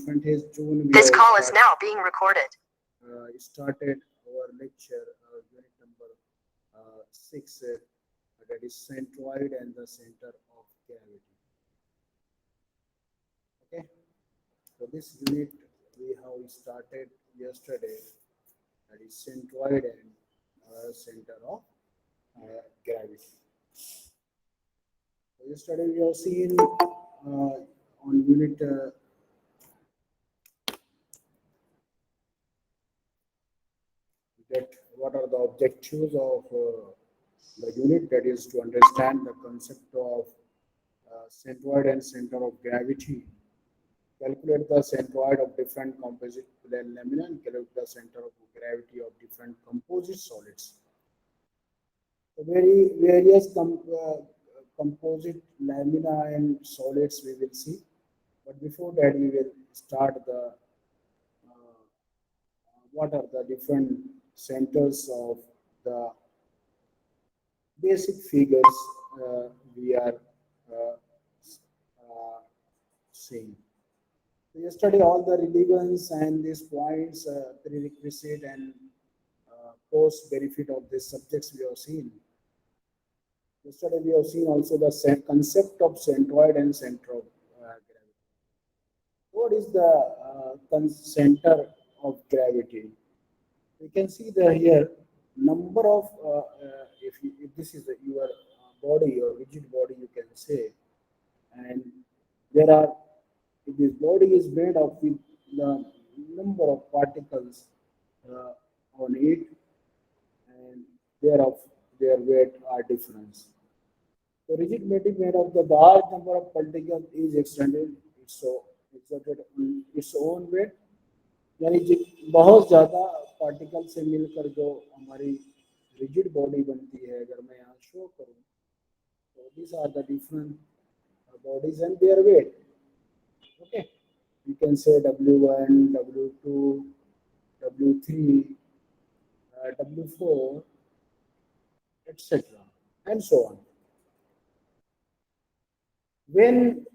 June, This call is now being recorded. started our lecture, unit number 6, that is centroid and the center of gravity. Okay, so this unit we have started yesterday, that is centroid and center of gravity. So yesterday we have seen on unit that what are the objectives of the unit, that is to understand the concept of centroid and center of gravity, calculate the centroid of different composite plane lamina, and calculate the center of gravity of different composite solids. So various composite lamina and solids we will see, but before that we will start the what are the different centers of the basic figures we are uh, seeing. So yesterday, all the relevance and these points, prerequisite and post benefit of these subjects we have seen. Yesterday, we have seen also the concept of centroid and center of gravity. What is the center of gravity? We can see the here number of if this is your body or rigid body, you can say, and there are this body is made of with the number of particles uh, on it, and thereof their weight are different. So rigid body made of the large number of particles is extended so exerted on its own weight, यानी बहुत ज़्यादा particle से मिलकर जो हमारी rigid body बनती है, अगर मैं यहाँ शो करूँ तो these are the different bodies and their weight. Okay, you can say W1, W2, W3, W4, etc. and so on. When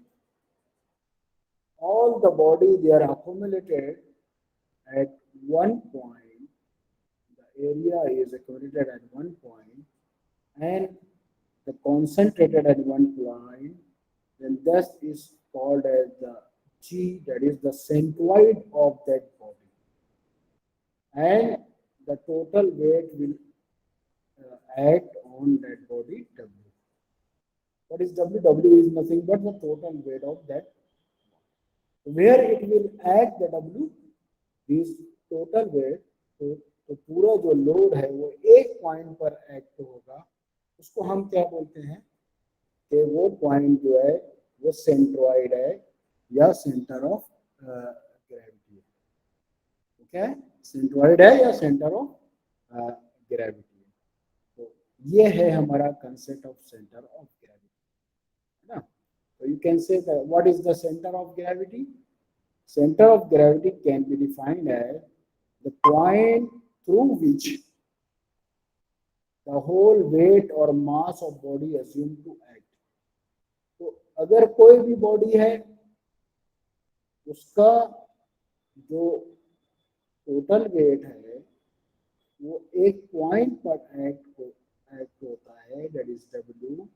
all the body they are accumulated at one point, the area is accumulated at one point, and the concentrated at one point, then this is called as the G, that is the centroid of that body, and the total weight will act on that body W. What is W? W is nothing but the total weight of that. Where it will act the W, this total weight, तो पूरा जो load है वो एक point पर act होगा, उसको हम क्या बोलते हैं कि वो पॉइंट जो है वो सेंट्रॉइड है या सेंटर ऑफ ग्रेविटी है. ओके, सेंट्रॉइड है या सेंटर ऑफ ग्रेविटी है. तो ये है हमारा concept of centre of gravity, है ना. So you can say that what is the center of gravity? Center of gravity can be defined as the point through which the whole weight or mass of body assumed to act. तो अगर कोई भी body है उसका जो total weight है वो एक पॉइंट पर एक्ट होता है, that is W.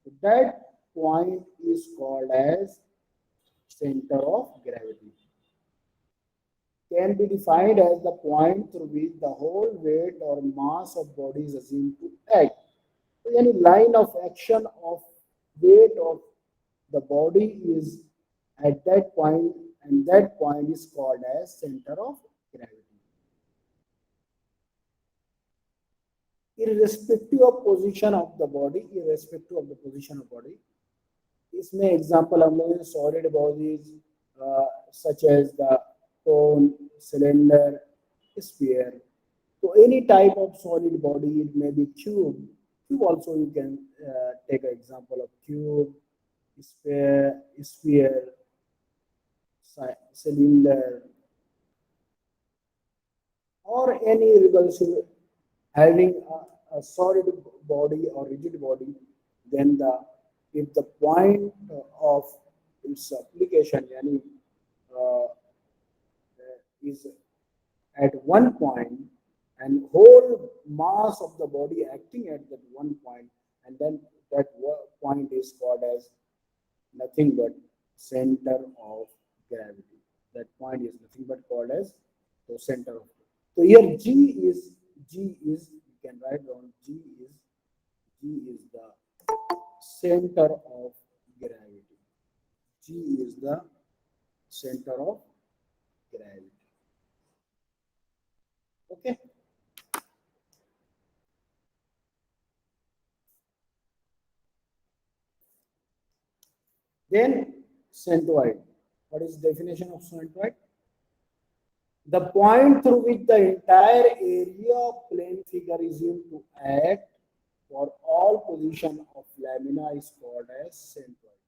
That point is called as center of gravity. Can be defined as the point through which the whole weight or mass of body is assumed to act. So any line of action of weight of the body is at that point, and that point is called as center of gravity. Irrespective of position of the body, irrespective of the position of body, इसमें example हम लोग solid bodies such as the cone, cylinder, sphere. तो any type of solid body, it may be cube also you can take an example of cube, sphere, cylinder, or any repulsive having a solid body or rigid body, then if the point of its application, yani is at one point and whole mass of the body acting at that one point, and then that point is called as nothing but center of gravity. That point is nothing but called as the center of. So here G is you can write down G is the center of gravity. G is the center of gravity. Okay. Then centroid. What is the definition of centroid? The point through which the entire area of plane figure is used to act for all position of lamina is called as centroid.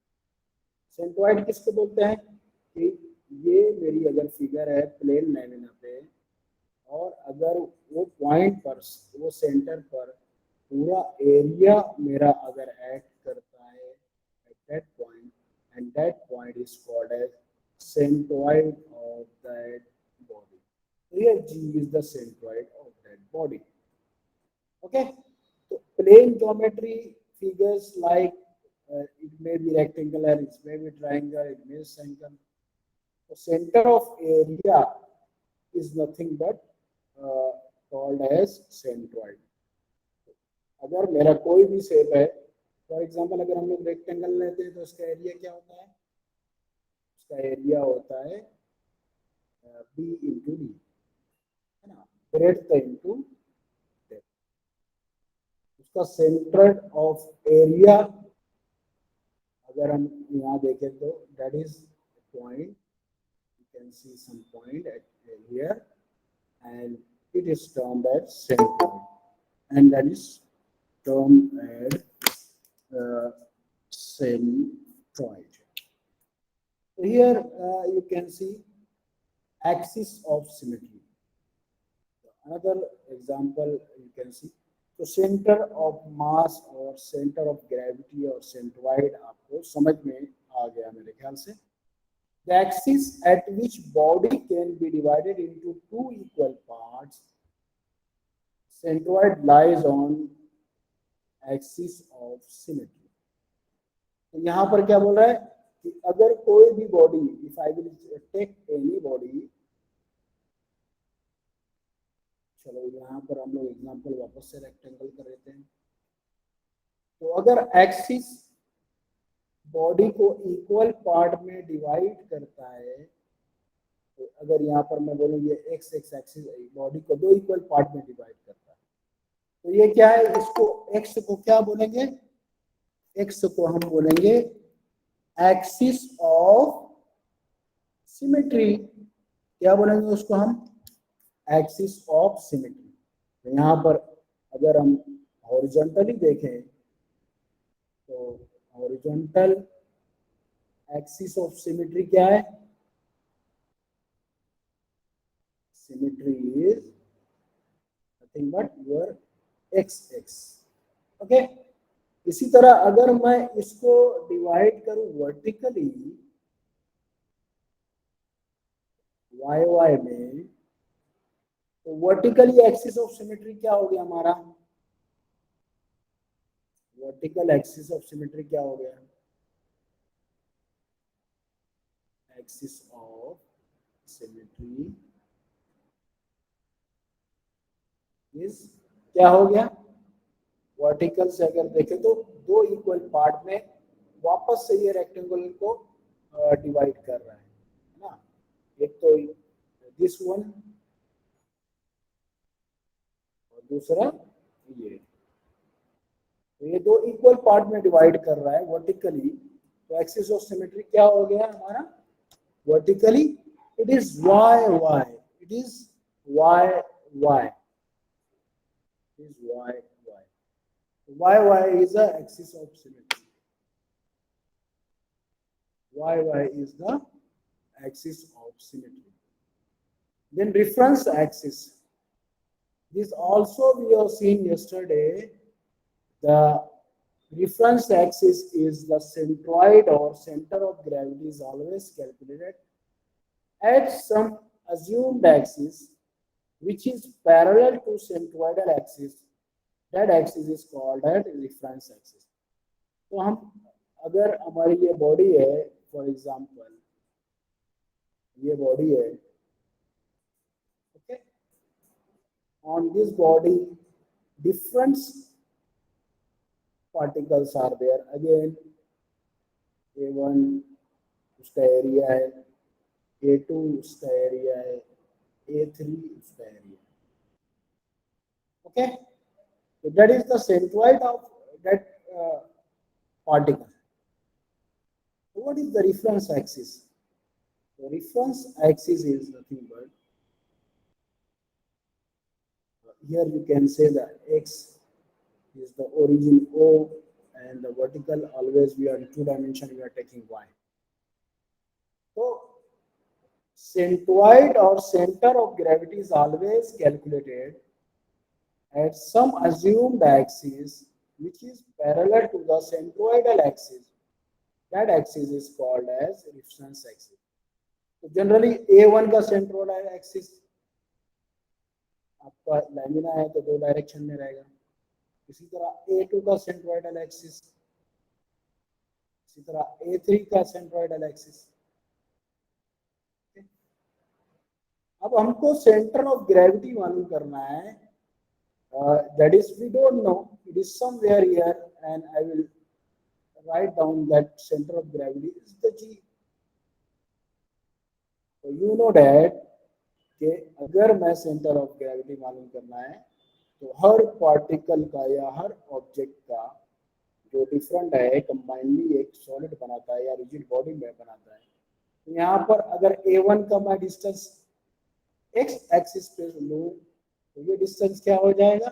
Centroid किसको बोलते हैं कि ये मेरी अगर figure है plane lamina पे और अगर वो पॉइंट पर वो सेंटर पर पूरा एरिया मेरा अगर एक्ट करता है at that point and that point is called as centroid of that body. Here G is the centroid of that body. Okay, so plane geometry figures like it may be rectangular, it may be triangle, it may be circle. The center of area is nothing but called as centroid. अगर मेरा कोई भी shape है, for example अगर हम लोग rectangle लेते हैं तो उसका एरिया क्या होता है? उसका एरिया होता है b into d, है ना, breadth into depth. उसका सेंटर ऑफ एरिया अगर हम यहाँ देखें तो that is point, you can see some point at here and it is termed as centroid and that is termed as centroid. So here you can see axis of symmetry. Another example you can see. तो centre of mass और centre of gravity और centroid आपको समझ में आ गया मेरे ख्याल से. The axis at which body can be divided into two equal parts, centroid lies on axis of symmetry. तो यहाँ पर क्या बोल रहा है कि अगर कोई भी body, if I will take any body, चलो यहाँ पर हम लोग एग्जांपल वापस से रेक्टेंगल कर लेते हैं. तो अगर एक्सिस बॉडी को इक्वल पार्ट में डिवाइड करता है, तो अगर यहाँ पर मैं बोलूँ ये एक्स एक्सिस बॉडी को दो इक्वल पार्ट में डिवाइड करता है, तो ये क्या है? इसको एक्स को क्या बोलेंगे? एक्स को हम बोलेंगे एक्सिस ऑफ सिमेट्री. क्या बोलेंगे उसको हम? Axis of symmetry. तो यहाँ पर अगर हम हॉरिजॉन्टली देखें तो हॉरिजॉन्टल एक्सिस ऑफ सिमेट्री क्या है? Symmetry is nothing but your x x. Okay. इसी तरह अगर मैं इसको डिवाइड करूं वर्टिकली वाई वाई में, तो वर्टिकली एक्सिस ऑफ सिमेट्री क्या हो गया हमारा? वर्टिकल एक्सिस ऑफ सिमेट्री क्या हो गया? एक्सिस ऑफ सिमेट्री इज क्या हो गया? वर्टिकल से अगर देखें तो दो इक्वल पार्ट में वापस से ये रेक्टेंगल को डिवाइड कर रहा है ना. एक तो दिस वन और दूसरा ये. तो ये दो इक्वल पार्ट में डिवाइड कर रहा है वर्टिकली. तो एक्सिस ऑफ सिमेट्री क्या हो गया हमारा? Vertically it is y y. It is y y. It is y y. y is the axis of symmetry. y is the axis of symmetry. Then reference axis. This also we have seen yesterday. The reference axis is the centroid or center of gravity is always calculated at some assumed axis which is parallel to centroidal axis, that axis is called as reference axis. तो हम अगर हमारी ये body है, for example ये body है, okay, on this body different particles are there. Again A1 उसका area है, A2 उसका एरिया है, A3 उसका एरिया है, okay. So that is the centroid of that particle. So what is the reference axis? The reference axis is nothing but, here you can say that X is the origin O, and the vertical always we are in 2 dimension, we are taking Y. So centroid or center of gravity is always calculated at some assumed axis which is parallel to the centroidal axis. That axis is called as reference axis. So generally A1 का centroidal axis आपका lamina है तो 2 direction में रहेगा. इसी तरह A2 का centroidal axis, इसी तरह A3 का सेंट्रोइडल एक्सिस. अब हमको सेंटर ऑफ ग्रेविटी मालूम करना है. That is we don't know, it is somewhere here and I will write down that centre of gravity is the G. तो यू नो दैट कि अगर मैं सेंटर ऑफ ग्रेविटी मालूम करना है तो हर पार्टिकल का या हर ऑब्जेक्ट का जो डिफरेंट है कंबाइनली एक सॉलिड बनाता है या रिजिड बॉडी में बनाता है. तो यहाँ पर अगर A1 का मैं डिस्टेंस x एक्सिस पे लूँ तो ये डिस्टेंस क्या हो जाएगा,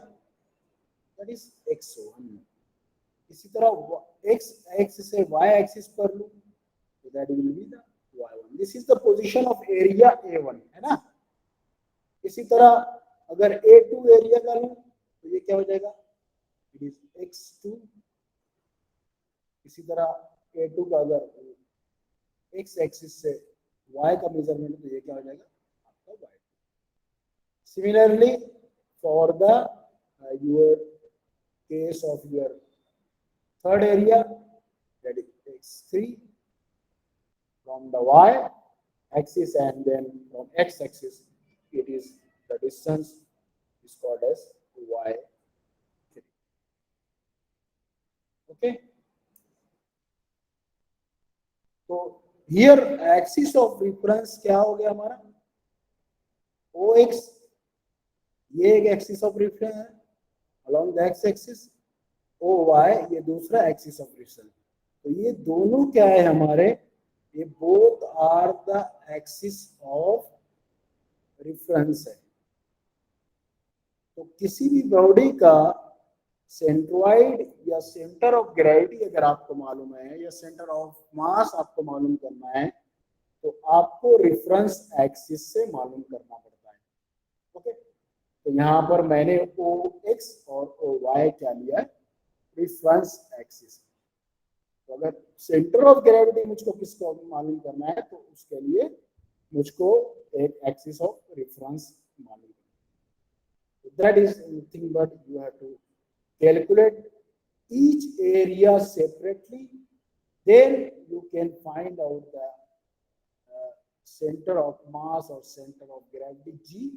दैट इज x1. इसी तरह x एक्सिस से y एक्सिस पर लूँ तो that will be the y1. This is the position of area A1, है ना. इसी तरह अगर A2 एरिया का लूं तो ये क्या हो जाएगा, इट इज x2. इसी तरह A2 का अगर x एक्सिस से y का मेजरमेंट तो ये क्या हो जाएगा आपका y2. Similarly for the your case of your third area, that is x3 from the y axis, and then from x axis it is the distance is called as y3. Okay. तो here axis of reference क्या हो गया हमारा, OX, ये एक axis of reference है along the x axis, OY ये दूसरा axis of reference. तो ये दोनों क्या है हमारे, ये both are the axis of reference है. तो किसी भी बॉडी का सेंट्रोइड या सेंटर ऑफ ग्रेविटी अगर आपको मालूम है या सेंटर ऑफ मास आपको मालूम करना है तो आपको रेफरेंस एक्सिस से मालूम करना पड़ता है. ओके. तो यहाँ पर मैंने OX और OY क्या लिया है, रेफरेंस एक्सिस. तो अगर सेंटर ऑफ ग्रेविटी मुझको किसको मालूम करना है तो उसके लिए मुझको एक एक्सिस ऑफ रेफरेंस मालूम करना है. That is nothing but you have to calculate each area separately, then you can find out the center of mass or center of gravity G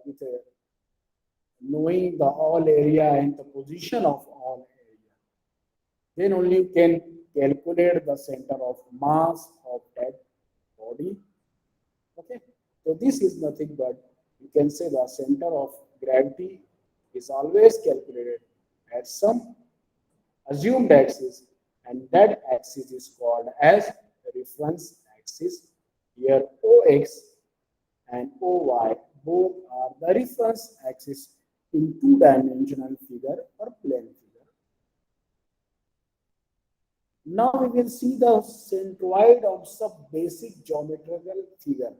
with knowing the all area and the position of all area. Then only you can calculate the center of mass of that body. Okay, so this is nothing but you can say the center of gravity is always calculated at some assumed axis, and that axis is called as the reference axis. Here OX and OY both are the reference axis in 2-dimensional figure or plane figure. Now we will see the centroid of some basic geometrical figure.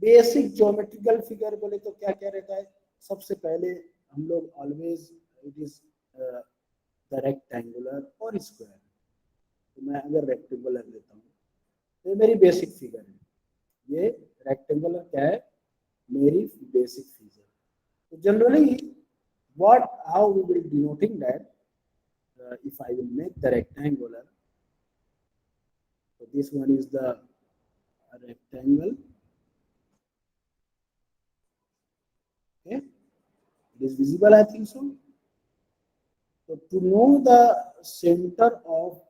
Basic geometrical figure बोले तो क्या क्या रहता है. सबसे पहले हम लोग always it is the rectangular और स्क्वायर. तो मैं अगर रेक्टेंगुलर लेता हूँ तो ये मेरी बेसिक फिगर है, ये रेक्टेंगुलर क्या है, मेरी बेसिक फीचर. तो generally what how we will denoting that, if I will make the rectangular, so this one is the rectangle. Okay, it is visible, I think so. So to know the center of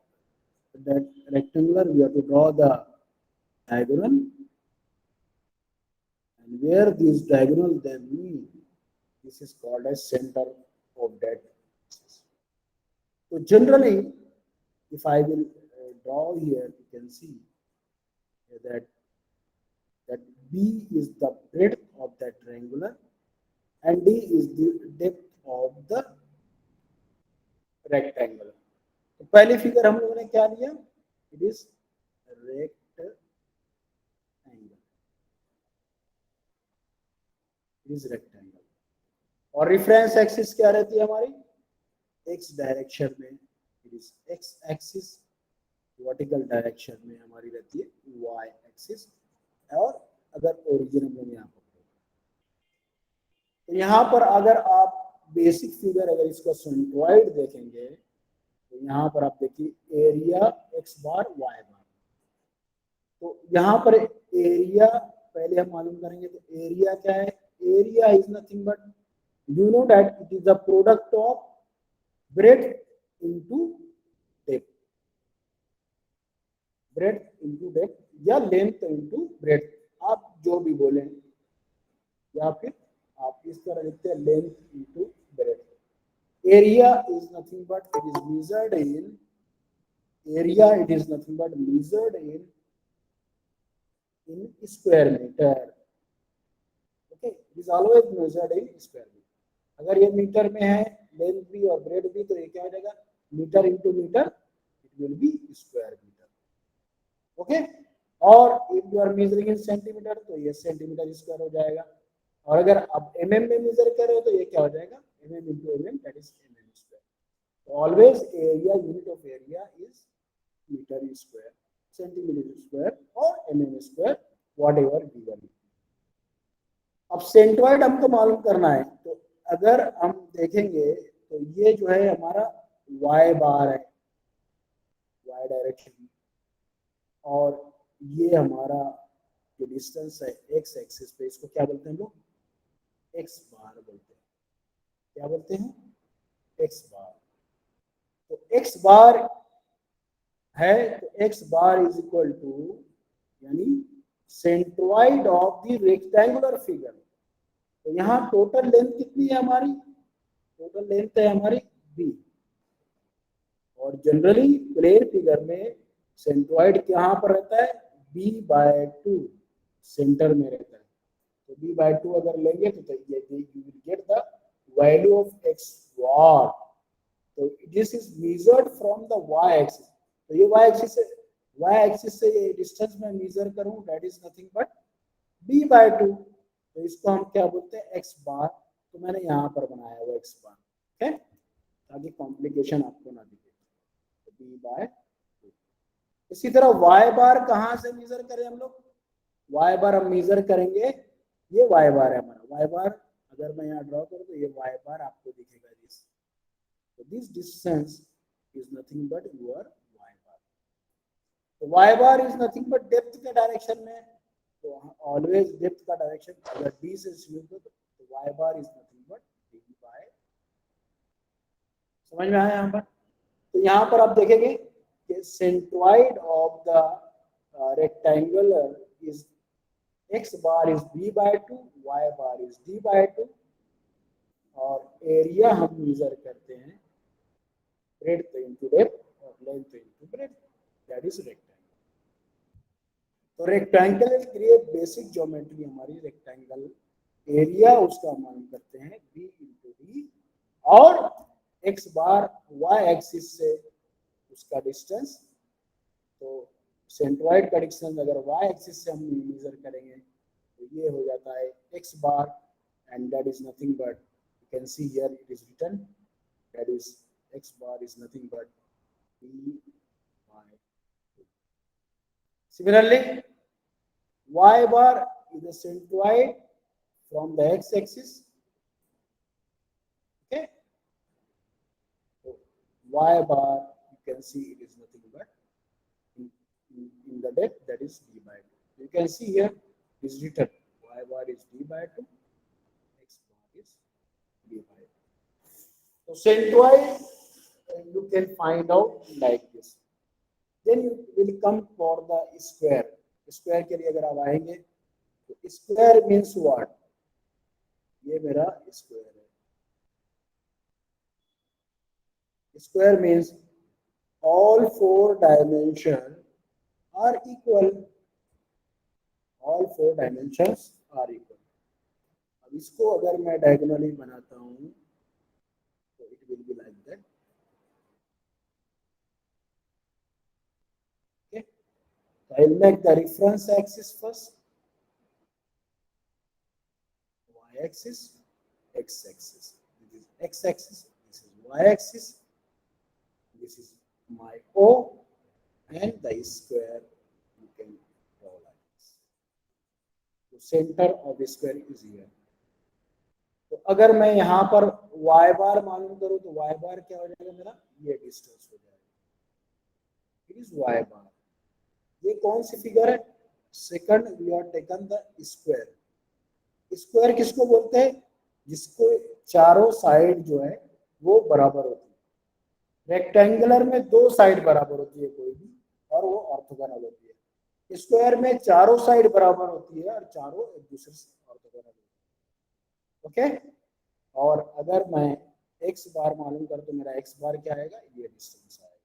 that rectangular, we have to draw the diagonal, and where this diagonal then meet, this is called as center of that axis. So generally, if I will draw here, you can see that B is the breadth of that triangular and D is the depth of the rectangle. तो पहली figure हम लोगों ने क्या लिया, it is rectangle, it is rectangle. और reference axis क्या रहती है हमारी, एक्स डायरेक्शन में it is x axis, vertical direction में हमारी रहती है वाई एक्सिस, और अगर ओरिजिन हम लोग यहाँ पर, तो यहाँ पर अगर आप बेसिक फिगर अगर इसका सेंट्रॉइड देखेंगे तो यहाँ पर आप देखिए एरिया एक्स बार वाई बार. तो यहाँ पर एरिया पहले हम मालूम करेंगे. तो एरिया क्या है, area is nothing but, you know that it is the product of breadth into depth, breadth into depth या लेंथ इनटू ब्रेड्थ, आप जो भी बोलें, या फिर आप इस तरह लिखते हैं length into breadth. Area is nothing but it is measured in, area it is nothing but measured in square metre. Okay, it is always measured in square metre. अगर ये मीटर में है लेंथ भी और ब्रेड भी, तो ये क्या हो जाएगा, metre into metre, it will be square metre. Okay, और if you are measuring in centimetre तो ये सेंटीमीटर स्क्वायर हो जाएगा. और अगर आप mm में मेजर कर रहे हो तो ये क्या हो जाएगा, mm into mm, that is mm square. Always area, unit of area is metre square, centimetre square और mm square, whatever given. अब सेंट्रॉइड हमको मालूम करना है. तो अगर हम देखेंगे तो ये जो है हमारा y बार है, y डायरेक्शन, और ये हमारा जो डिस्टेंस है x एक्सिस पे, इसको क्या बोलते हैं हम लोग, x बार बोलते हैं. क्या बोलते हैं, x बार. तो x बार है, तो x bar is equal to, यानी centroid of the rectangular figure. तो यहाँ टोटल लेंथ कितनी है हमारी, टोटल लेंथ है हमारी b, और जनरली प्लेन फिगर में सेंट्रॉइड कहाँ पर रहता है, b/2 सेंटर में रहता है. तो b/2 अगर लेंगे तो ये you will get the value of x बार. तो this is measured from the y axis. तो ये y एक्सिस से ये डिस्टेंस में मेजर करूं, that is nothing but b/2. तो इसको हम क्या बोलते हैं, x बार. तो मैंने यहाँ पर बनाया हुआ x बार, ओके, ताकि कॉम्प्लिकेशन आपको ना दिखे. तो b/2. इसी तरह y बार कहाँ से मेजर करें हम लोग, y बार हम मेजर करेंगे, ये y बार है हमारा. y बार अगर मैं यहाँ ड्रॉ करूँ तो ये y बार आपको दिखेगा दिस. तो this distance is nothing but your y बार. तो y bar is nothing but depth के डायरेक्शन में. तो ऑलवेज डेप्थ का डायरेक्शन अगर d से शुरू हो तो y bar is nothing but d/, समझ में आया यहाँ पर. तो यहाँ पर आप देखेंगे कि centroid of the rectangular is x bar is b/2, y bar is d/2, और एरिया हम मेजर करते हैं ब्रेड्थ इनटू डेप्थ और length into breadth, that is rectangle. तो रेक्टेंगल के लिए बेसिक ज्योमेट्री हमारी रेक्टेंगल, एरिया उसका मालूम करते हैं b इंटू d, और x बार y एक्सिस से उसका डिस्टेंस. तो सेंट्रॉइड का डिस्टेंस अगर y एक्सिस से हम मेजर करेंगे तो ये हो जाता है x bar, and that is nothing but, you can see here it is written, that is x bar is nothing but b/2. Similarly, y bar is the centroid from the x-axis. Okay. So y bar, you can see it is nothing but in the depth, that is d by 2. You can see here it is written y bar is d by 2, x bar is d by 2. So centroid you can find out like this. Then you will come for the square. Square के लिए अगर आप आएंगे तो square means what? ये मेरा square है. Square means all four dimensions are equal. All four dimensions are equal. अब इसको अगर मैं diagonally बनाता हूँ तो it will be like that. Okay. So I will make the reference axis first. Y-axis, x-axis. This is x-axis. This is y-axis. This is my O, and the square you can draw like this. The center of the square is here. तो अगर मैं यहाँ पर y bar मालूम करूँ तो y bar क्या हो जाएगा मेरा? ये डिस्टेंस हो जाएगा. It is y bar. ये कौन सी फिगर है? Second we have taken the square. Square किसको बोलते हैं? जिसको चारों साइड जो है वो बराबर होती है. रेक्टेंगुलर में दो साइड बराबर होती है कोई भी, और वो ऑर्थोगोनल होती है. स्क्वायर में चारों साइड बराबर होती है और चारों एक दूसरे से ऑर्थोगोनल होती है. ओके. और अगर मैं एक्स बार मालूम कर तो मेरा एक्स बार क्या आएगा? ये डिस्टेंस आएगा.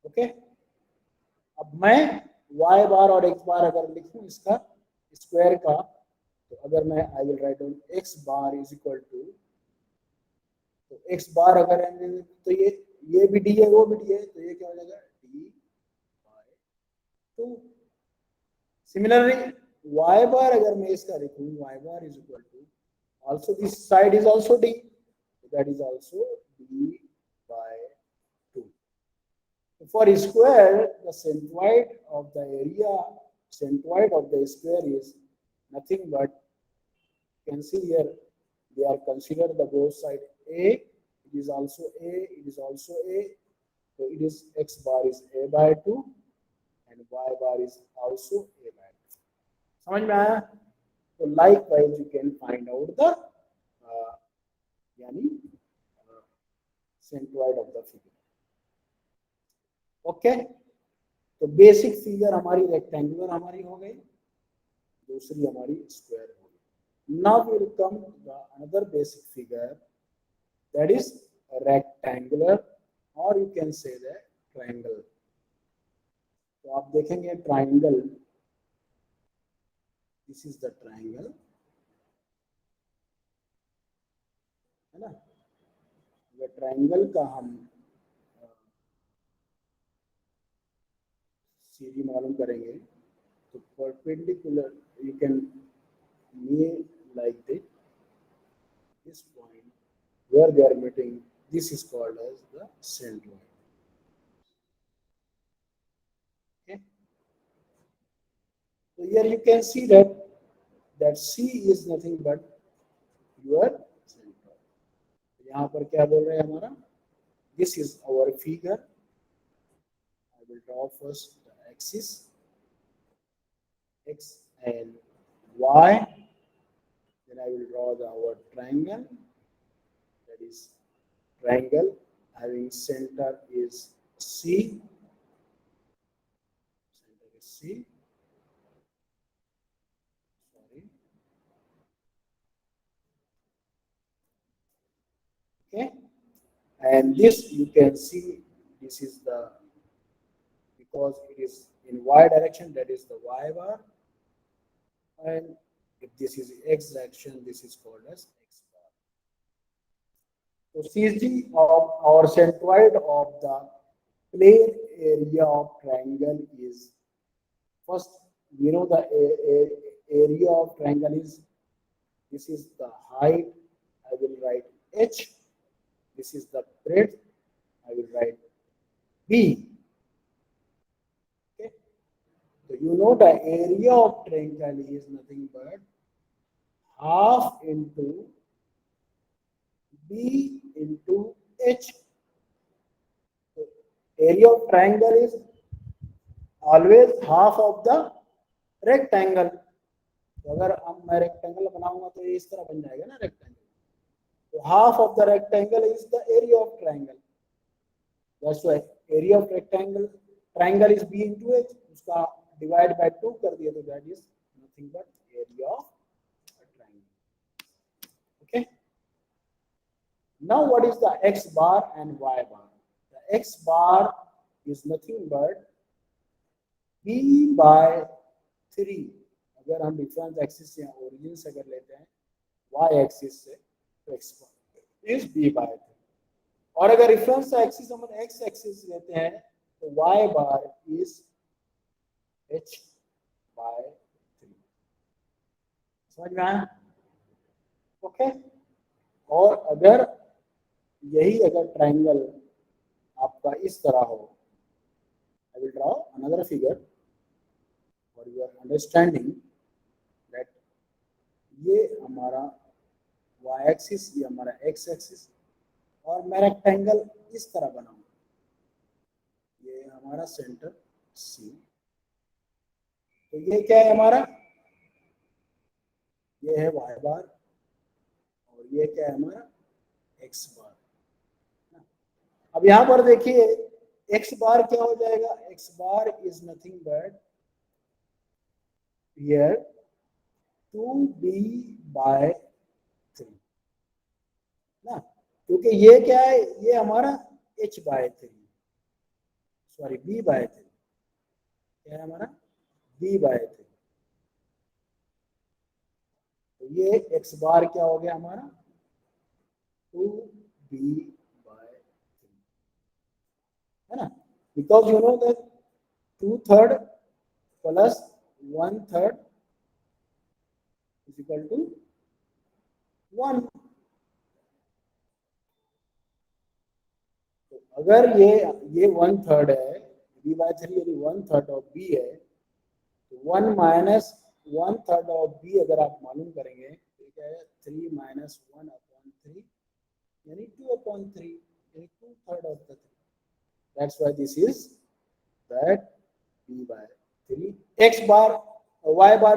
ओके. अब मैं y बार और x बार अगर लिखूं इसका स्क्वायर का, तो अगर मैं I will write down x bar is equal to, तो x बार अगर तो ये भी d है वो भी d है, तो ये क्या हो जाएगा? d by 2. Similarly y bar अगर मैं इसका लिखूं y bar is equal to, also this side is also d, that is also d by 2. For square, the centroid of the area, centroid of the square is nothing but, you can see here, they are considered the both side a, it is also a, it is also a, so it is x bar is a by 2 and y bar is also a by 2. समझ में आया? तो likewise you can find out the यानी centroid of the figure. Okay. तो basic figure हमारी rectangular हमारी हो गई, दूसरी हमारी स्क्वायर हो गई. Now we will come to the another basic figure, that is rectangular, और you can say that triangle. तो आप देखेंगे triangle, this is the triangle, है ना. ये ट्रायंगल का हम सीधी मालूम करेंगे तो perpendicular you can meet like this point where they are meeting, this is called as the centroid. Okay. So here you can see that C is nothing but your centroid. यहाँ पर क्या बोल रहे हैं हमारा? This is our figure. I will draw first the axis x and y, then I will draw our triangle, that is triangle having center is C, center is C, sorry, okay, and this you can see, this is the, because it is in y direction, that is the y bar, and if this is x direction, this is called as x bar. So CG of our centroid of the plane area of triangle is, first we know the area of triangle is, this is the height, I will write h, this is the breadth, I will write b, you know the area of triangle is nothing but half into B into H. So area of triangle is always half of the rectangle. तो अगर हम मैं rectangle बनाऊंगा तो ये इस तरह बन जाएगा ना रेक्टेंगल. तो half of the rectangle is the area of triangle. That's why area of triangle is B into H. उसका divide by 2 कर दिया तो that is nothing but area of a triangle. Okay. Now what is the x bar and y bar? The x bar is nothing but b by 3. अगर हम difference axis से origin से अगर लेते हैं y एक्सिस से तो x bar is b by 3. और अगर रेफरेंस एक्सिस हम x एक्सिस लेते हैं तो y bar is h by 3. समझ में आया? ओके. और अगर यही अगर ट्रायंगल आपका इस तरह हो, I will draw another figure for your understanding that ये हमारा y एक्सिस, ये हमारा x एक्सिस, और मैं रेक्टेंगल इस तरह बनाऊंगा. ये हमारा सेंटर C. तो ये क्या है हमारा, ये है y बार और ये क्या है हमारा x बार. अब यहाँ पर देखिए x बार क्या हो जाएगा, x bar is nothing but here 2b by 3 ना, क्योंकि ये क्या है, ये हमारा h by 3, sorry b by 3, क्या है हमारा b by 3. तो ये x बार क्या हो गया हमारा 2b by 3 है ना, because you know that 2/3 plus 1/3 is equal to 1. तो अगर ये 1/3 है, b by 3 यदि 1/3 ऑफ b है, तो 1 माइनस 1/3 ऑफ b अगर आप मालूम करेंगे तो क्या है 3 माइनस 1/3 यानी 2/3 यानी 2/3 of the 3. That's why this is that b by 3. x bar y bar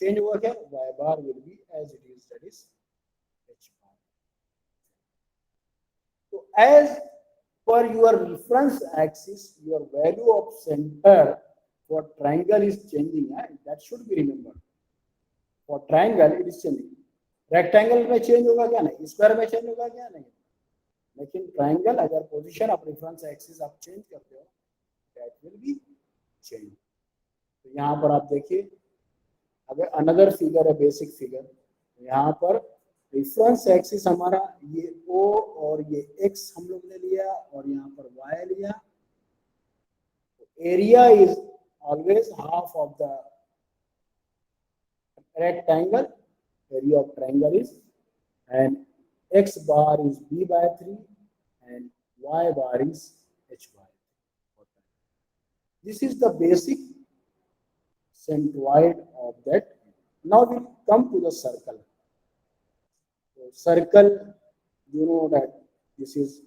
change हुआ क्या, y bar will be as it is, that is h bar. So as per your reference axis, your value of center for triangle is changing, and that should be remembered. For triangle it is changing. Rectangle में change होगा क्या, नहीं. Square में change होगा क्या, नहीं. लेकिन triangle अगर पोजीशन ऑफ रेफरेंस एक्सिस आप चेंज करते हो दैट विल बी चेंज. तो यहाँ पर आप देखिए अगर अनदर फिगर है, बेसिक फिगर, तो यहाँ पर रेफरेंस एक्सिस हमारा ये O और ये X हम लोग ने लिया और यहाँ पर Y लिया. तो area is always half of the rectangle, area of triangle is, and x bar is b by 3 and y bar is h by 3. This is the basic centroid of that. Now we come to the circle. So circle, you know that this is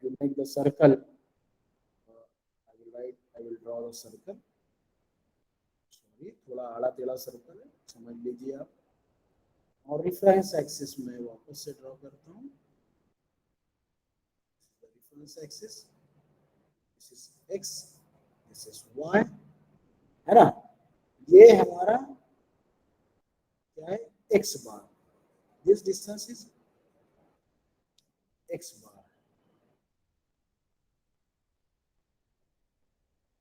you make the circle. I will draw the circle. Sorry, थोड़ा आड़ा टेढ़ा circle है, समझ लीजिए आप. और reference axis में वापस से ड्रॉ करता हूँ. Reference axis, this is x, this is y, है ना. ये हमारा क्या है x bar, this distance is x bar.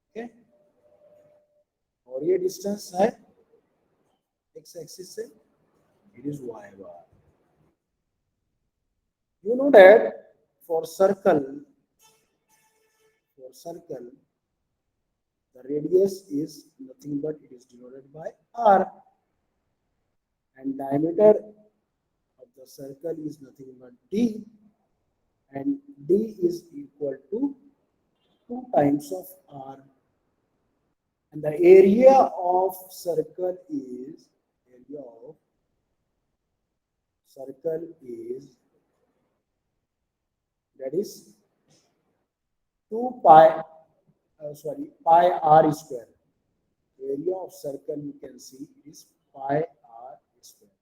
Okay. और ये डिस्टेंस है x एक्सिस से, it is y bar. You know that for circle the radius is nothing but it is denoted by r, and diameter of the circle is nothing but d, and d is equal to 2 times of r. and the area of circle is that is 2 pi pi r square. Area of circle you can see is pi r square.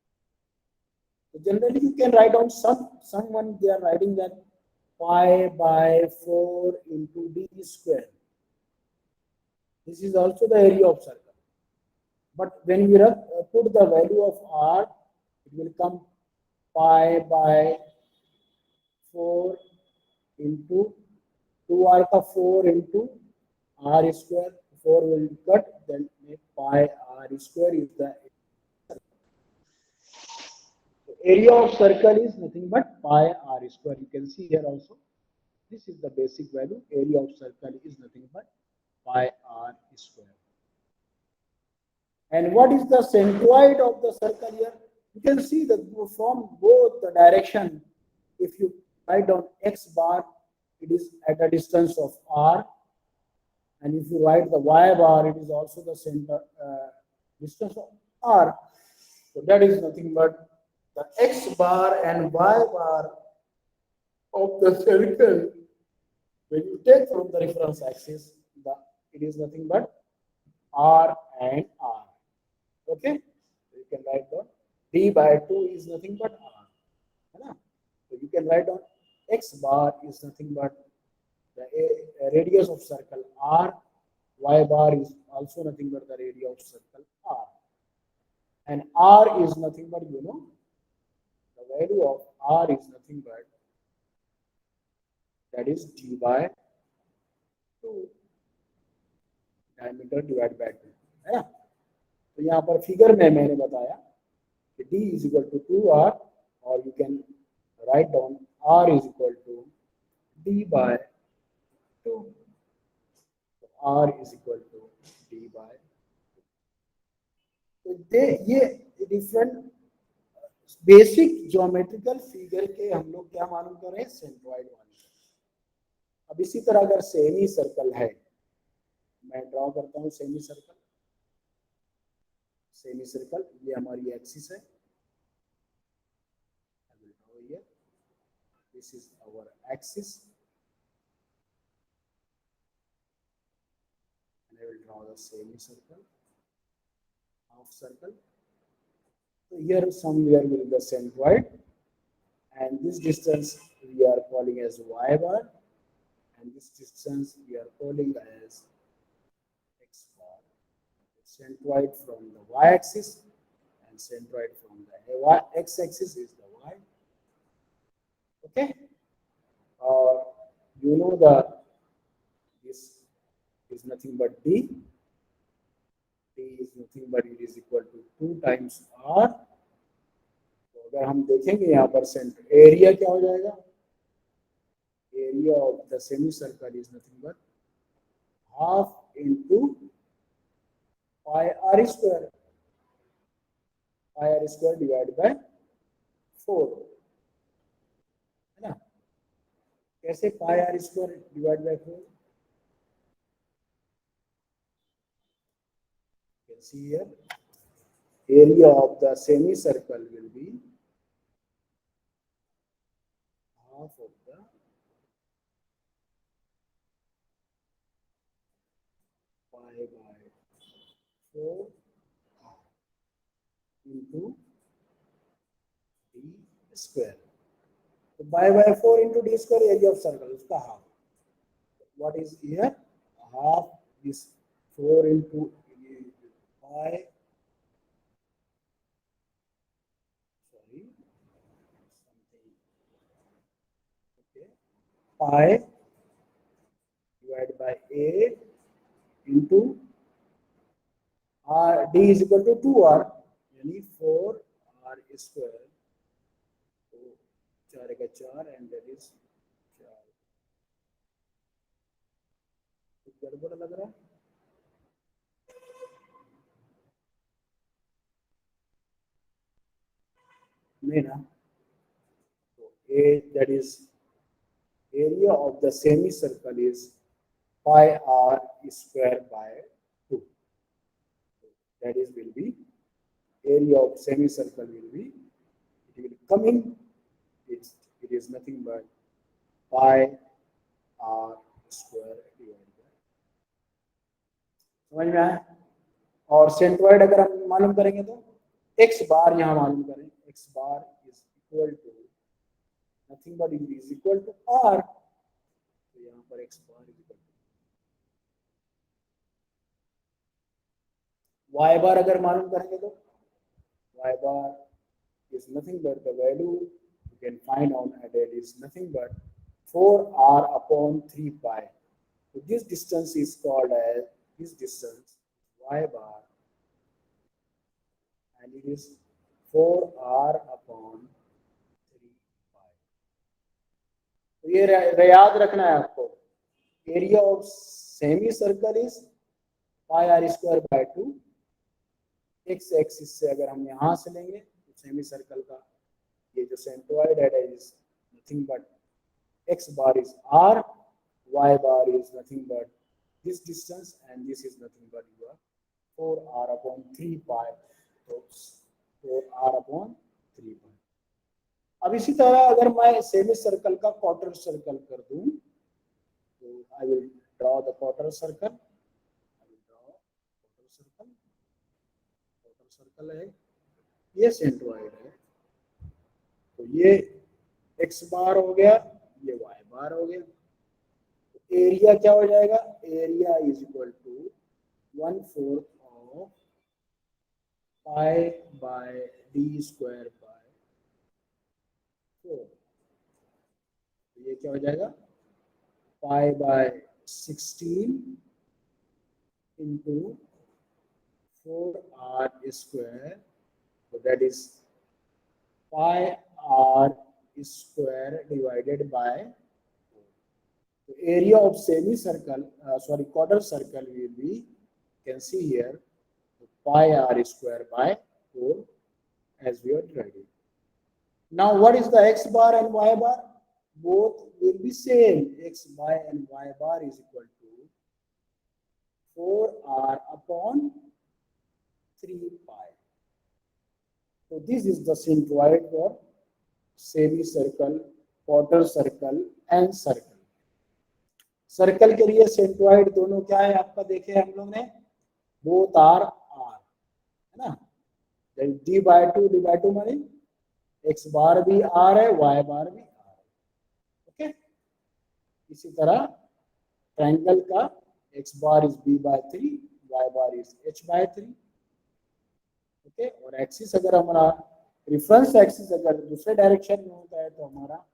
So generally you can write down someone they are writing that pi by 4 into d square. This is also the area of circle. But when we put the value of r, it will come pi by 4 into 2r का 4 into r square. 4 will cut, then make pi r square is the area of circle is nothing but pi r square. You can see here also. This is the basic value. Area of circle is nothing but pi r square. And what is the centroid of the circle here? You can see that from both the direction, if you write down x bar, it is at a distance of r. And if you write the y bar, it is also the center distance of r. So that is nothing but the x bar and y bar of the circle. When you take from the reference axis, it is nothing but r and r. Okay, you can write down d by 2 is nothing but r. So you can write down x bar is nothing but the radius of circle r. Y bar is also nothing but the radius of circle r. And r is nothing but, the value of r is nothing but that is d by 2 diameter divided by 2 है ना. तो यहाँ पर figure में मैंने बताया कि d is equal to 2r or you can write down r is equal to d by 2. So r is equal to d by 2. तो ये डिफरेंट बेसिक ज्योमेट्रिकल फिगर के हम लोग क्या मालूम कर रहे हैं, सेंट्रॉइड मालूम कर रहे हैं. अब इसी तरह अगर सेमी सर्कल है, मैं ड्रॉ करता हूं सेमी सर्कल. सेमी सर्कल ये हमारी एक्सिस है. This is our axis. I will draw the semicircle, half circle. So here somewhere will be the centroid, and this distance we are calling as y bar, and this distance we are calling as x bar. Centroid from the y-axis and centroid from the x-axis is the y. Okay, you know this is nothing but d. d is nothing but it is equal to 2 times r. तो अगर हम देखेंगे यहाँ पर centre area क्या हो जाएगा, area of the semi circle is nothing but half into pi are square. Pi are square divide by 4 है ना. कैसे pi are square divide by 4? See here, area of the semicircle will be half of the pi by 4 into d square. So pi by 4 into d square area of circle is half. What is here? Half this 4 into pi. Sorry, something. Okay, pi divided by 8 into r. D is equal to 2r, यानी 4r square. तो 4 का 4 and that is 4. गड़बड़ लग रहा है. नहीं ना. So a, that is area of the semicircle is pi r square by 2. that is will be area of semicircle will be, it will come in, it is nothing but pi r square divided by, समझ में आया? और centroid अगर हम मालूम करेंगे तो x बार यहाँ मालूम करें, x bar is equal to nothing but is equal to r, तो यहाँ पर x bar is equal to y bar अगर मालूम करेंगे तो y bar is nothing but the value you can find on that is nothing but 4r upon 3 pi. So this distance is called as this distance y bar, and it is 4r upon 3 pi. तो ये याद रखना है आपको, area of semi circle is pi are square by 2. X axis से अगर हम यहाँ से लेंगे तो सेमी सर्कल का ये जो सेंट्रोइड है is nothing but x bar is r, y bar is nothing but this distance, and this is nothing but your 4r upon 3 pi. तो 4r अपॉन 3 पाई. अब इसी तरह अगर मैं सेमी सर्कल का क्वार्टर सर्कल कर दूं तो I will draw the quarter circle. Circle है, ये सेंट्रोइड है, तो ये x बार हो गया, ये y बार हो गया. तो एरिया क्या हो जाएगा, area is equal to 1/4 of pi by d square by 4. ये क्या हो जाएगा, pi by 16 into 4r square, so that is pi r square divided by 4. So area of semicircle, quarter circle will be, you can see here, pi r square by 4 as we are dividing. Now what is the x bar and y bar? Both will be same. X bar and y bar is equal to 4r upon 3 pi. So this is the centroid for semicircle, quarter circle and circle. Circle के लिए centroid दोनों क्या है आपका देखे हम लोग ने, बोथ आर आर है ना, d/2 माने x बार भी आर है, y बार भी आर है. ओके, इसी तरह ट्रायंगल का x bar is b/3, y bar is h/3. Okay, और एक्सिस अगर हमारा रिफरेंस एक्सिस अगर दूसरे डायरेक्शन में होता है तो हमारा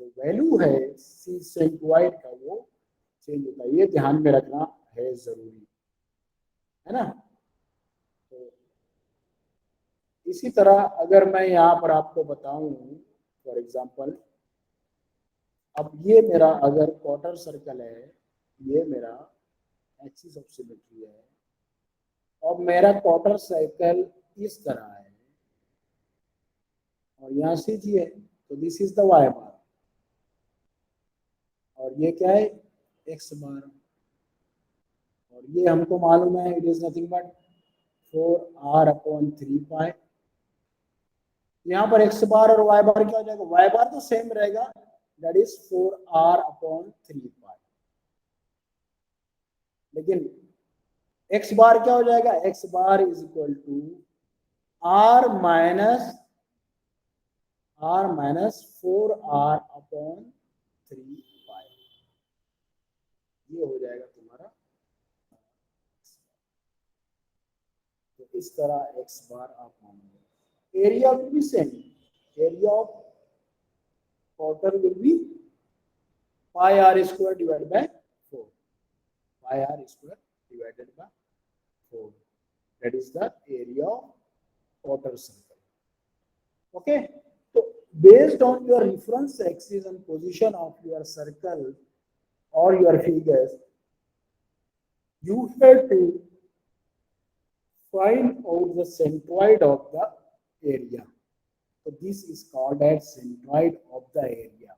जो वैल्यू है सी सेंट्रोइड का वो चेंज होता है. ये ध्यान में रखना है जरूरी है ना. तो इसी तरह अगर मैं यहाँ पर आपको बताऊं फॉर एग्जांपल, अब ये मेरा अगर क्वार्टर सर्कल है, ये मेरा एक्सिस ऑफ सिमेट्री है, और मेरा क्वार्टर सर्कल इस तरह है और यहाँ से जी है, तो दिस इज द वाई बार, और ये क्या है एक्स बार, और ये हमको मालूम है it is nothing but 4r upon 3 पाई. यहाँ पर एक्स बार और वाई बार क्या हो जाएगा, वाई बार तो सेम रहेगा, दैट इज 4r अपॉन 3 पाई, लेकिन एक्स बार क्या हो जाएगा, x bar is equal to r minus 4r upon 3 pi. ये हो जाएगा तुम्हारा. तो इस तरह एक्स बार आप मानेंगे. Area will be same, area of quarter will be pi are square divide by 4, पाई आर स्क्वायर divided by 4. That is the area of quarter circle. Okay, so based on your reference axis and position of your circle or your figures, you have to find out the centroid of the area. So this is called as centroid of the area.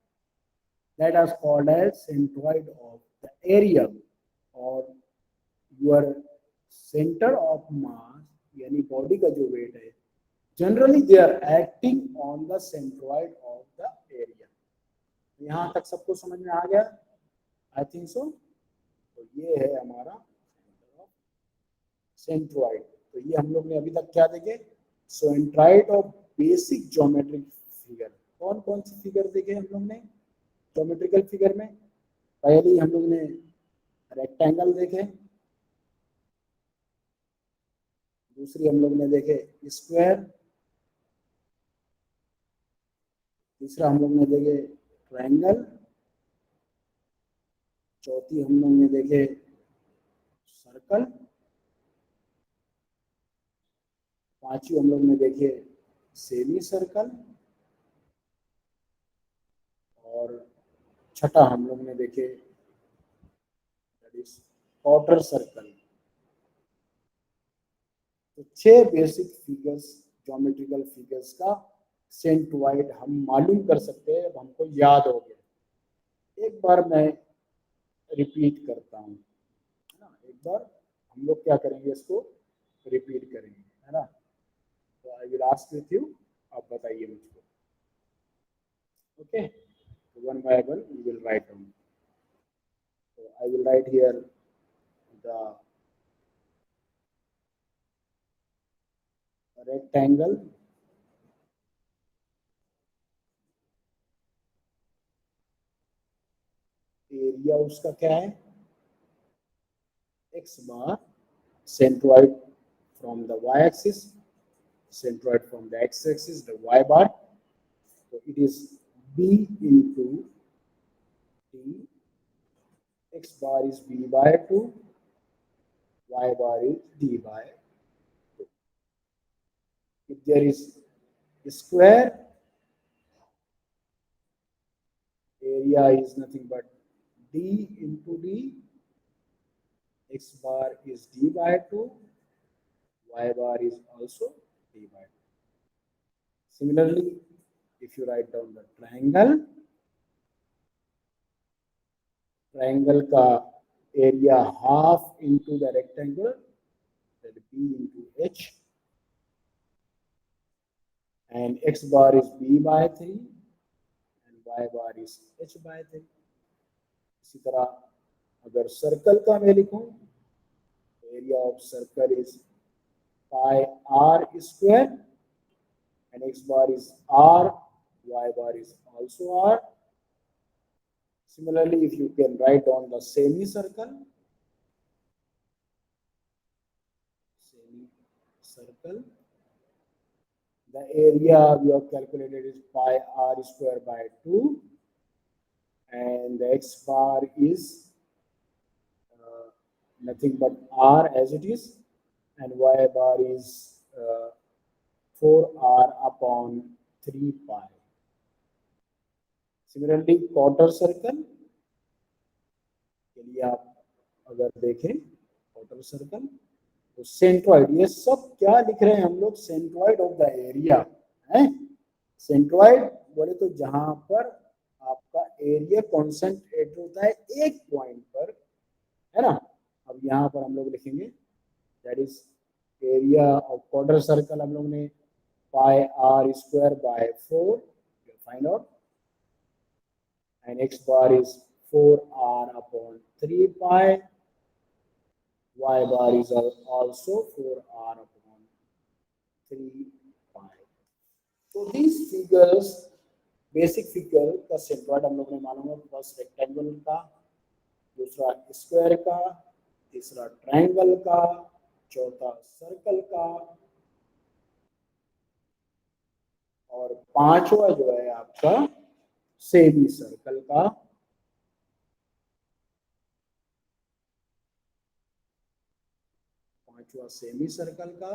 That is called as centroid of the area, or your center of mass यानी body का जो weight है, generally they are acting on the centroid of the area. यहाँ तक सबको समझ में आ गया? I think so. तो ये है हमारा सेंट्रॉइड। तो ये हम लोग ने अभी तक क्या देखे? Centroid of basic geometric figure. कौन कौन सी फिगर देखे हम लोग ने ज्योमेट्रिकल फिगर में? पहले हम लोग ने रेक्टेंगल देखे, दूसरी हम लोग ने देखे स्क्वायर, तीसरा हम लोग ने देखे ट्रायंगल, चौथी हम लोग ने देखे सर्कल, पांचवी हम लोग ने देखे सेमी सर्कल, और छठा हम लोग ने देखे क्वार्टर सर्कल। तो 6 बेसिक फिगर्स, ज्योमेट्रिकल फिगर्स का सेंट्रॉइड हम मालूम कर सकते हैं। अब हमको याद हो गया। एक बार मैं रिपीट करता हूँ, है ना? एक बार हम लोग क्या करेंगे, इसको रिपीट करेंगे, है ना? तो I will ask with you, आप बताइए मुझको। Okay, one by one we will write down. So I will write here the rectangle, area उसका क्या है x bar, centroid from the y axis, centroid from the x axis, the y bar. So it is b into d, x bar is b by 2, y bar is d by 2. If there is square, area is nothing but d into d, x bar is d by 2, y bar is also d by 2. Similarly, if you write down the triangle, triangle का area half into the rectangle, that b into h, and x bar is b by 3 and y bar is h by 3. इसी तरह अगर circle का मैं लिखूं, area of circle is pi r square and x bar is r, y bar is also r. Similarly, if you can write down the semicircle, the area we have calculated is pi r square by 2, and the x bar is nothing but r as it is, and y bar is 4r upon 3 pi. Similarly, quarter circle के लिए आप अगर देखें quarter circle, तो centroid, ये सब क्या लिख रहे हैं हम लोग? सेंट्रॉइड ऑफ द एरिया है। सेंट्रॉइड बोले तो जहां पर आपका एरिया कॉन्सेंट्रेट होता है एक पॉइंट पर, है ना? अब यहाँ पर हम लोग लिखेंगे that is area of quarter circle हम लोग ने pi are square by 4 find out, and x bar is 4r upon 3 pi, y bar is also 4r upon 3 pi. So these figures, basic figure का centroid हम लोग ने मालूम है, first rectangle का, दूसरा स्क्वायर का, तीसरा ट्रायंगल का, चौथा सर्कल का, और पांचवा जो है आपका सेमी सर्कल का, पांचवा सेमी सर्कल का,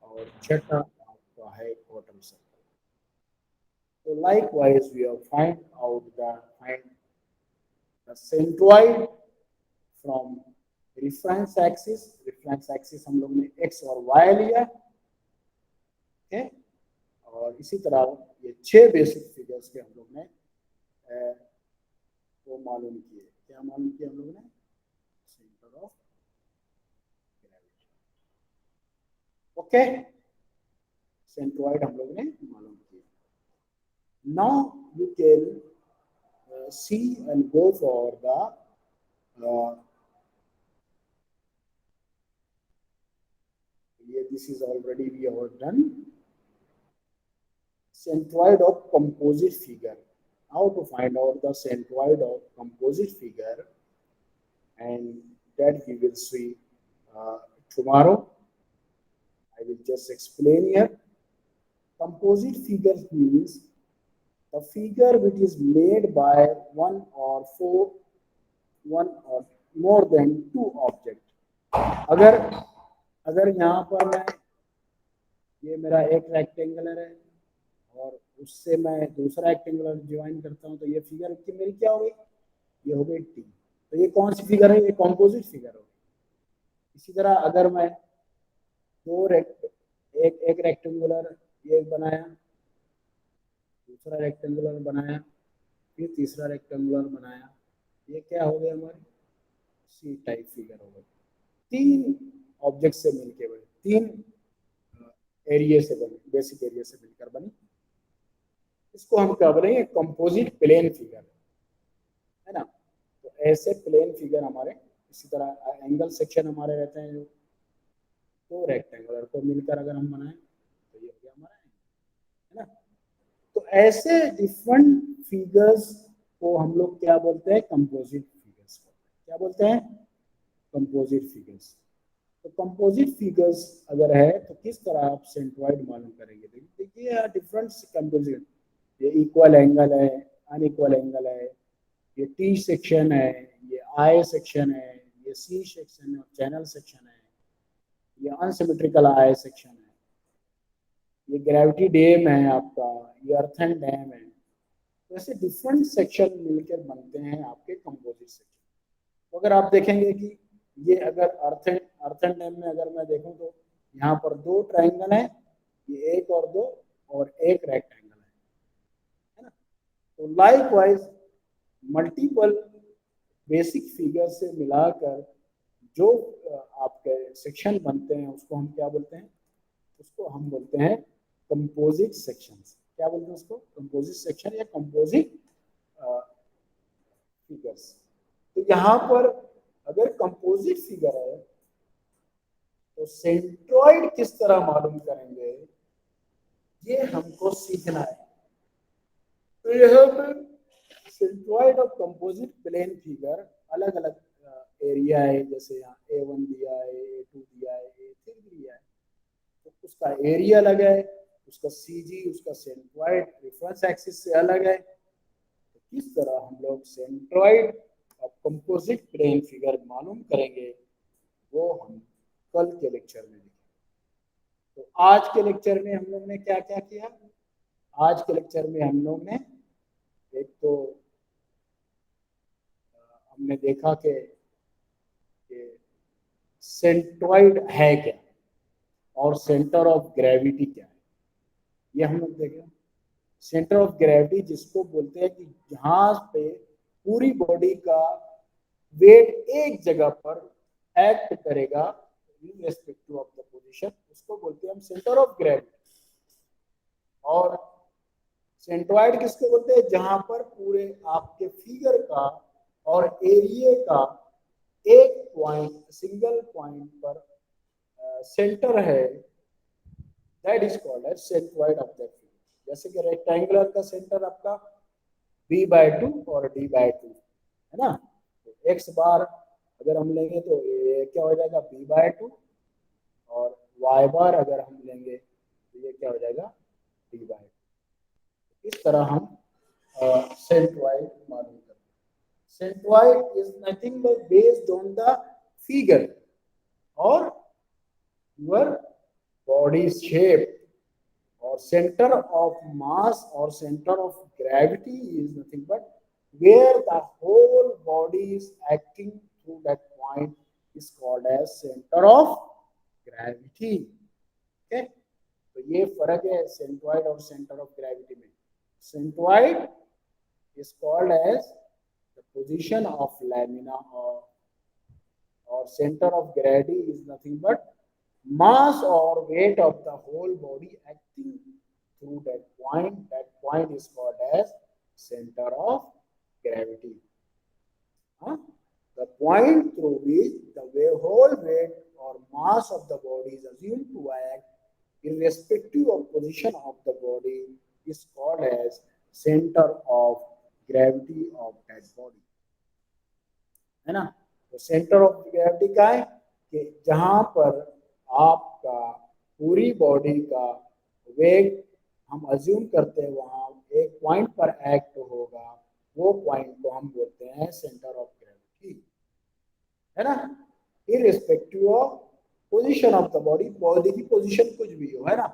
और छठा आपका है quarter circle. So likewise, we have find the centroid from reference axis. Reference axis हम लोग ने x और y लिया, okay? और इसी तरह ये 6 बेसिक फिगर्स के हम लोग ने वो मालूम किए। क्या मालूम किया हम लोग ने? Centre of gravity. Okay, centroid हम लोग ने मालूम किया. Now you can see and go for the this is already we have done centroid of composite figure. How to find out the centroid of composite figure, and that we will see tomorrow. I will just explain here. Composite figure means the figure which is made by one or more than two objects. अगर अगर यहाँ पर मैं ये मेरा एक rectangular है और उससे मैं दूसरा रेक्टेंगुलर ज्वाइन करता हूँ तो ये फिगर की मेरी क्या हो गई, ये हो गई टी. तो ये कौन सी फिगर है, ये कॉम्पोजिट फिगर हो गई. इसी तरह अगर मैं एक रेक्टेंगुलर ये बनाया, दूसरा रेक्टेंगुलर बनाया, फिर तीसरा रेक्टेंगुलर बनाया, ये क्या हो गया हमारी सी टाइप फिगर हो गई. तीन ऑब्जेक्ट से मिलके बने, तीन एरिया से बने, बेसिक एरिया से मिलकर बनी. इसको हम क्या बोलेंगे, कंपोजिट प्लेन फिगर, है ना. तो ऐसे प्लेन फिगर हमारे इसी तरह एंगल सेक्शन हमारे रहते हैं जो दो रेक्टेंगुलर को मिलकर अगर हम बनाएं तो ये हो गया हमारा, है ना. तो ऐसे डिफरेंट फिगर्स को हम लोग क्या बोलते हैं, कंपोजिट फिगर्स. क्या बोलते हैं, कंपोजिट फिगर्स. तो कंपोजिट फिगर्स अगर है तो किस तरह आप सेंट्रोइड मालूम करेंगे. देखिए डिफरेंट कंपोजिट, ये इक्वल एंगल है, अनइक्वल एंगल है, ये टी सेक्शन है, ये आई सेक्शन है, ये सी सेक्शन है, चैनल सेक्शन है, ये अनसिमेट्रिकल आई सेक्शन है, ये ग्रेविटी डैम है आपका, ये अर्थन डैम है. तो ऐसे डिफरेंट सेक्शन मिलकर बनते हैं आपके कंपोजिट सेक्शन. तो अगर आप देखेंगे कि ये अगर अर्थन डैम में अगर मैं देखूं तो यहाँ पर दो ट्राइंगल है, ये एक और दो और एक रेक्टेंगल है ना. तो लाइकवाइज मल्टीपल बेसिक फिगर से मिलाकर जो आपके सेक्शन बनते हैं उसको हम क्या बोलते हैं, उसको हम बोलते हैं कंपोजिट सेक्शंस. क्या बोलते हैं उसको, कंपोजिट सेक्शन या कंपोजिट फिगर्स. तो यहाँ पर अगर कंपोजिट फिगर है तो सेंट्रोइड किस तरह मालूम करेंगे, ये हमको सीखना है. तो यहाँ पर centroid of composite plane figure अलग अलग एरिया है, जैसे यहाँ A1 दिया है, A2 दिया है, A3 दिया है, तो उसका एरिया अलग है, उसका CG, उसका सेंट्रोइड रेफरेंस एक्सिस से अलग है. तो किस तरह हम लोग centroid of composite plane figure मालूम करेंगे वो हम कल के लेक्चर में देखेंगे. तो आज के लेक्चर में हम लोग ने क्या क्या किया, आज के लेक्चर में हम लोग ने एक तो हमने देखा कि सेंट्रोइड है क्या और सेंटर ऑफ ग्रेविटी क्या है, ये हम लोग देखें. सेंटर ऑफ ग्रेविटी जिसको बोलते हैं कि जहां पे पूरी बॉडी का वेट एक जगह पर एक्ट करेगा in respective of the position, उसको बोलते हैं हम सेंटर ऑफ ग्रेविटी. और सेंट्रोइड किसको बोलते हैं, जहां पर पूरे आपके फिगर का और एरिया का एक पॉइंट, सिंगल पॉइंट पर सेंटर है, that is called as centroid of that figure. जैसे कि रेक्टेंगुलर का सेंटर आपका b/2 और d/2 है ना. तो x बार अगर हम लेंगे तो ये क्या हो जाएगा b/2 और y बार अगर हम लेंगे तो ये क्या हो जाएगा d/2. इस तरह हम सेंट्रोइड मालूम करते हैं. Centroid is nothing but based on the figure और your body shape, or center of mass or center of gravity is nothing but where the whole body is acting through that point is called as center of gravity. Okay, तो ये फर्क है centroid और centre of gravity में. Centroid is called as the position of lamina or center of gravity is nothing but mass or weight of the whole body acting through that point is called as center of gravity. Huh? The point through which the whole weight or mass of the body is assumed to act irrespective of position of the body is called as center of gravity of that body. है ना? तो centre of gravity का है कि जहां पर आपका पूरी बॉडी का वेट हम अज्यूम करते हैं वहां एक पॉइंट पर एक्ट होगा, वो पॉइंट को हम बोलते हैं सेंटर ऑफ ग्रेविटी, है ना? Irrespective of position of the body, body की पोजीशन कुछ भी हो, है ना?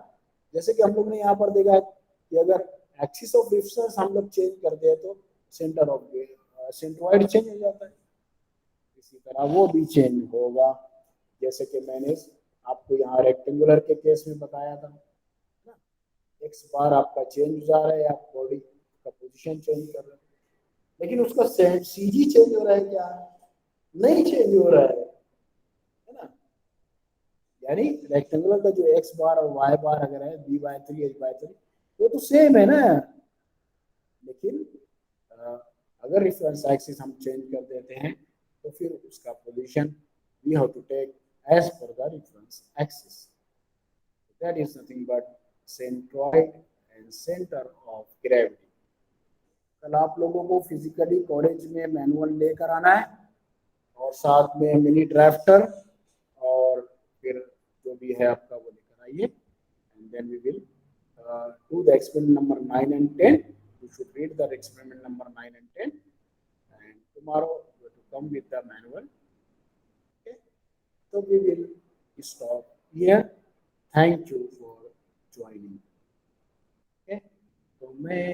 जैसे कि हम लोग ने यहाँ पर देखा कि अगर एक्सिस ऑफ डिफरेंस हम लोग चेंज करते हैं तो सेंटर ऑफ सेंट्रॉइड चेंज हो जाता है, इसी तरह वो भी चेंज होगा। जैसे कि मैंने आपको यहाँ रेक्टेंगुलर के केस में बताया था ना, एक्स बार आपका चेंज हो जा रहा है, आप बॉडी का पोजीशन चेंज कर रहे हैं, लेकिन उसका सीजी चेंज हो रहा है क्या? नहीं चेंज हो रहा है ना? यानी रेक्टेंगुलर का जो एक्स बार और वाई बार अगर है b/3 h/3 वो तो सेम है ना, लेकिन अगर रेफरेंस एक्सिस हम चेंज कर देते हैं तो फिर उसका position we have to take as per the reference axis, that is nothing but centroid and centre of gravity. कल आप लोगों को फिजिकली कॉलेज में मैनुअल लेकर आना है और साथ में मिनी ड्राफ्टर और फिर जो भी है आपका वो लेकर आइए, and then we will do the experiment number 9 and 10. You should read the experiment number 9 and 10, and tomorrow you have to come with the manual. Okay, so we will stop here. Thank you for joining. Okay, तो मैं